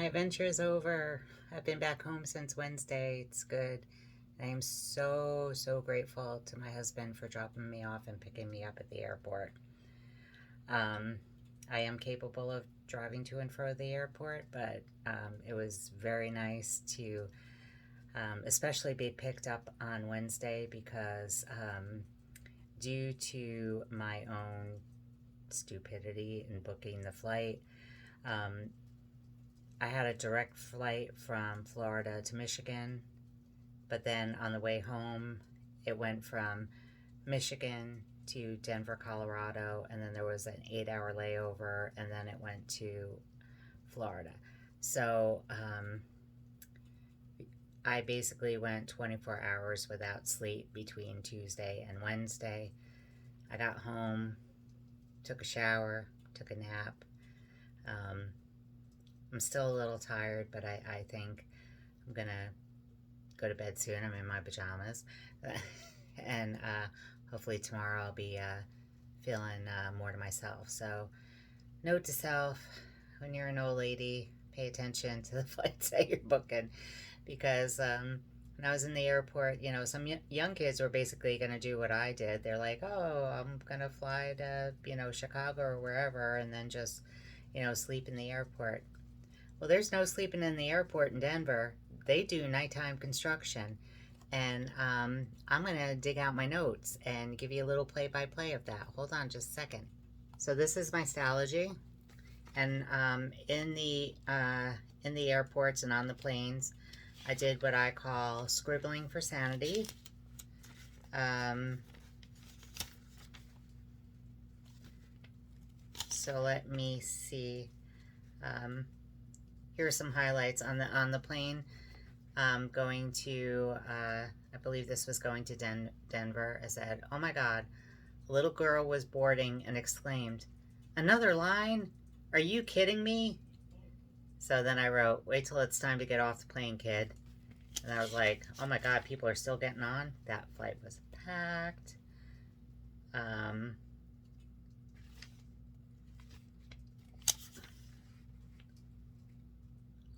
My adventure is over. I've been back home since Wednesday. It's good. I am so grateful to my husband for dropping me off and picking me up at the airport. Um, I am capable of driving to and fro the airport, but it was very nice to especially be picked up on Wednesday because due to my own stupidity in booking the flight, um, I had a direct flight from Florida to Michigan, but then on the way home, it went from Michigan to Denver, Colorado, and then there was an 8 hour layover, and then it went to Florida. So I basically went 24 hours without sleep between Tuesday and Wednesday. I got home, took a shower, took a nap. Um, I'm still a little tired, but I think I'm gonna go to bed soon. I'm in my pajamas. And hopefully tomorrow I'll be feeling more to myself. So, note to self, when you're an old lady, pay attention to the flights that you're booking. Because when I was in the airport, some young kids were basically going to do what I did. They're like, oh, I'm going to fly to, Chicago or wherever, and then just, sleep in the airport. Well, there's no sleeping in the airport in Denver. They do nighttime construction. And I'm going to dig out my notes and give you a little play-by-play of that. Hold on just a second. So this is my Stalogy. And in the airports and on the planes, I did what I call scribbling for sanity. So let me see. Here are some highlights on the plane. Going to, I believe this was going to Denver. I said, "Oh my God!" A little girl was boarding and exclaimed, "Another line? Are you kidding me?" So then I wrote, "Wait till it's time to get off the plane, kid." And I was like, "Oh my God, people are still getting on." That flight was packed.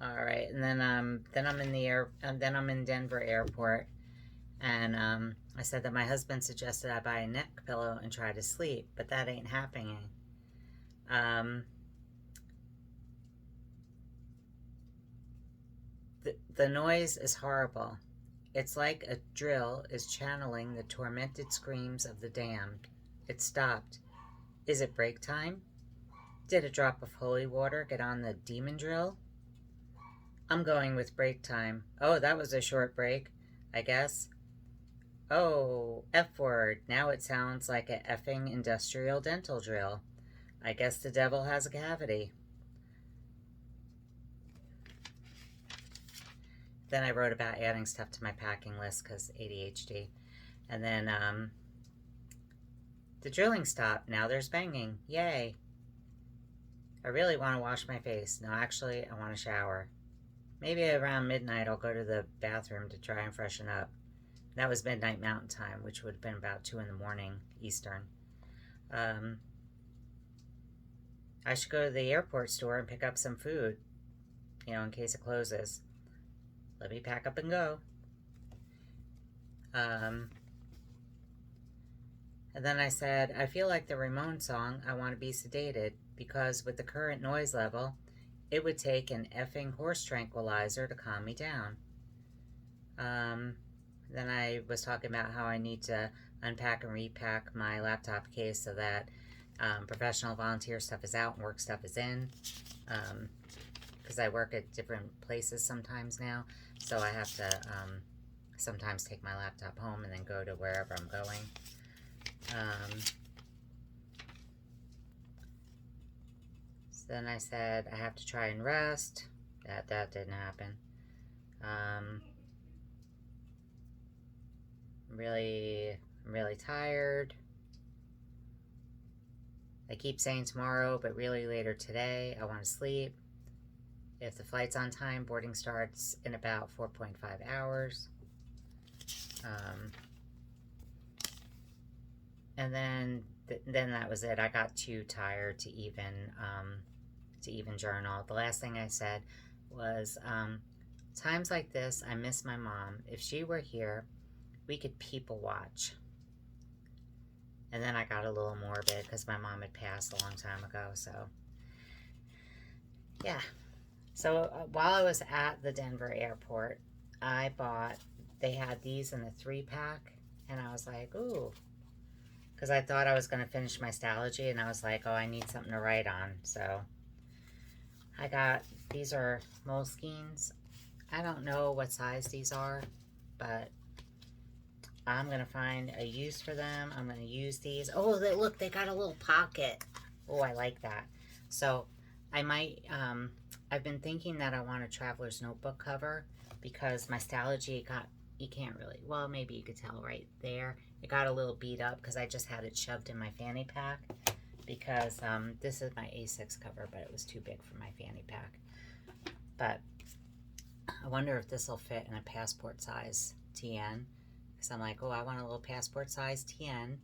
All right, and then I'm in then I'm in Denver Airport, and I said that my husband suggested I buy a neck pillow and try to sleep, but that ain't happening. The noise is horrible. It's like a drill is channeling the tormented screams of the damned. It stopped. Is it break time? Did a drop of holy water get on the demon drill? I'm going with break time. Oh, that was a short break, I guess. Oh, F word. Now it sounds like a effing industrial dental drill. I guess the devil has a cavity. Then I wrote about adding stuff to my packing list because ADHD. And then the drilling stopped. Now there's banging. Yay. I really want to wash my face. No, actually, I want to shower. Maybe around midnight I'll go to the bathroom to try and freshen up. That was midnight Mountain Time, which would have been about 2 in the morning Eastern. I should go to the airport store and pick up some food, in case it closes. Let me pack up and go. And then I said, I feel like the Ramon song, I Want to Be Sedated, because with the current noise level, it would take an effing horse tranquilizer to calm me down. Then I was talking about how I need to unpack and repack my laptop case so that professional volunteer stuff is out and work stuff is in. Because I work at different places sometimes now, so I have to sometimes take my laptop home and then go to wherever I'm going. So then I said I have to try and rest. That didn't happen. I'm really tired. I keep saying tomorrow, but really later today. I want to sleep. If the flight's on time, boarding starts in about 4.5 hours. And then that was it. I got too tired to even journal. The last thing I said was times like this, I miss my mom. If she were here, we could people watch. And then I got a little morbid because my mom had passed a long time ago. So, yeah. So while I was at the Denver airport, they had these in a 3-pack. And I was like, ooh. Because I thought I was going to finish my Stalogy. And I was like, oh, I need something to write on. So I got, these are Moleskines. I don't know what size these are, but I'm going to find a use for them. I'm going to use these. Oh, look, they got a little pocket. Oh, I like that. So I might, I've been thinking that I want a traveler's notebook cover because my Stalogy got, you can't really, well, maybe you could tell right there. It got a little beat up because I just had it shoved in my fanny pack because this is my A6 cover, but it was too big for my fanny pack. But I wonder if this will fit in a passport size TN. Because I'm like, oh, I want a little passport size TN.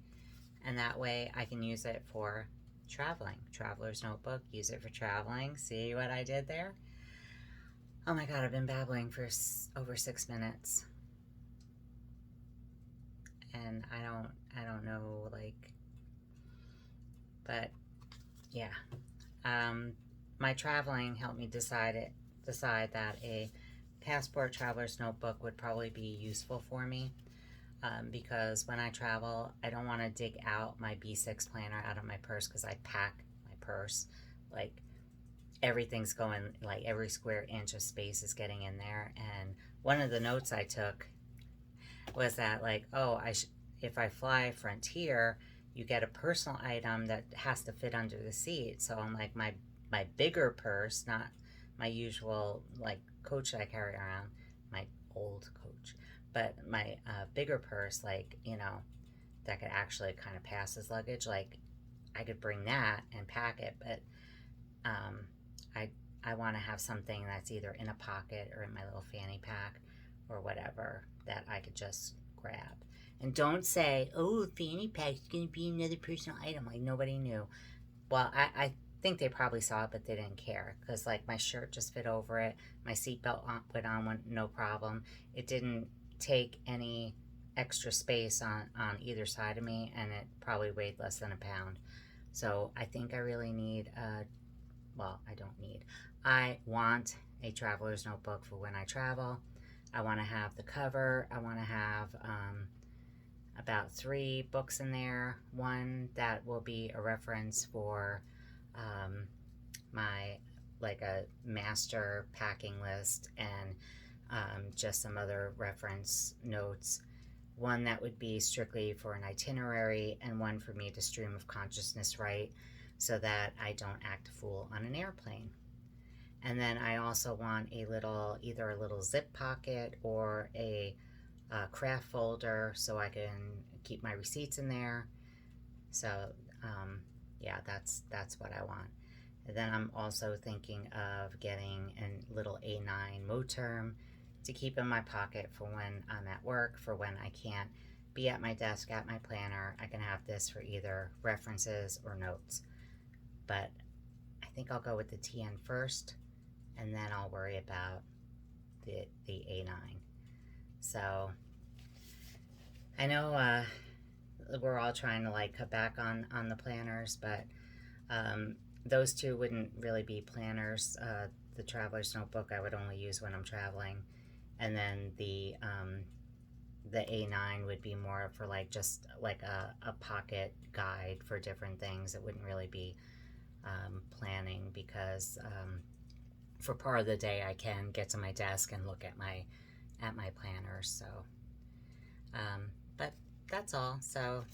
And that way I can use it for traveling. Traveler's notebook, use it for traveling. See what I did there? Oh my God, I've been babbling for over 6 minutes. And I don't know, like, but yeah. My traveling helped me decide that a passport traveler's notebook would probably be useful for me. Because when I travel, I don't want to dig out my B6 planner out of my purse because I pack my purse. Like, everything's going, like, every square inch of space is getting in there. And one of the notes I took was that, like, oh, if I fly Frontier, you get a personal item that has to fit under the seat. So I'm like, my bigger purse, not my usual, like, coach that I carry around, my old coach, but my bigger purse, like, you know, that could actually kind of pass as luggage. Like, I could bring that and pack it, but I want to have something that's either in a pocket or in my little fanny pack or whatever that I could just grab. And don't say, oh, fanny pack's going to be another personal item. Like, nobody knew. Well, I think they probably saw it, but they didn't care. Because, like, my shirt just fit over it. My seatbelt went on no problem. It didn't take any extra space on either side of me. And it probably weighed less than a pound. So I think I really need, I want a traveler's notebook for when I travel. I want to have the cover. I want to have about 3 books in there. One that will be a reference for my, like, a master packing list and just some other reference notes. One that would be strictly for an itinerary, and one for me to stream of consciousness write so that I don't act a fool on an airplane. And then I also want either a little zip pocket or a craft folder so I can keep my receipts in there. So yeah, that's what I want. And then I'm also thinking of getting a little A9 Moterm to keep in my pocket for when I'm at work, for when I can't be at my desk at my planner. I can have this for either references or notes. But I think I'll go with the TN first, and then I'll worry about the A9. So I know we're all trying to, like, cut back on the planners, but those two wouldn't really be planners. The traveler's notebook I would only use when I'm traveling, and then the A9 would be more for, like, just like a pocket guide for different things. It wouldn't really be planning because for part of the day I can get to my desk and look at my planners. So but that's all. So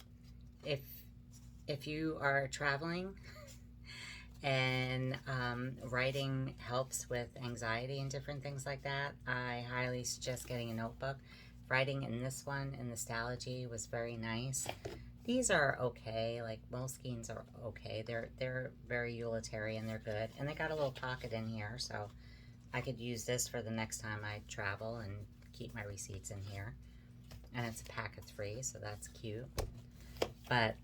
if you are traveling and writing helps with anxiety and different things like that, I highly suggest getting a notebook. Writing in this one, in the Stalogy, was very nice. These are okay, like, Moleskines are okay. They're very utilitarian, they're good. And they got a little pocket in here, so I could use this for the next time I travel and keep my receipts in here. And it's a pack of 3, so that's cute. But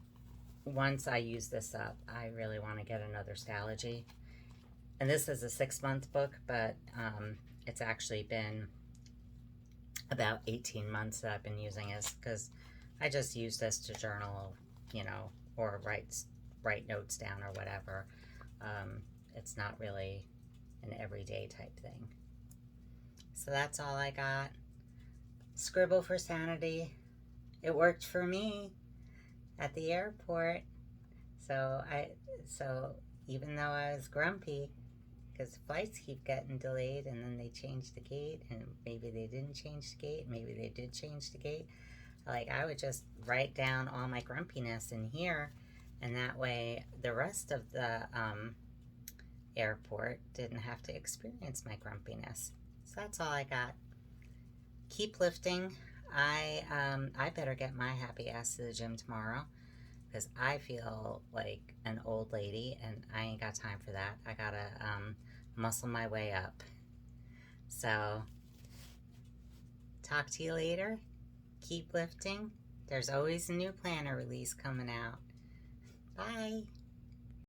once I use this up, I really want to get another Stalogy. And this is a 6-month book, but it's actually been about 18 months that I've been using this, because I just use this to journal, or write notes down or whatever. It's not really an everyday type thing. So that's all I got. Scribble for sanity. It worked for me at the airport. So even though I was grumpy, because flights keep getting delayed, and then they change the gate, and maybe they didn't change the gate, maybe they did change the gate. Like, I would just write down all my grumpiness in here, and that way the rest of the airport didn't have to experience my grumpiness. So that's all I got. Keep lifting. I better get my happy ass to the gym tomorrow, because I feel like an old lady, and I ain't got time for that. I gotta muscle my way up. So, talk to you later. Keep lifting. There's always a new planner release coming out. Bye.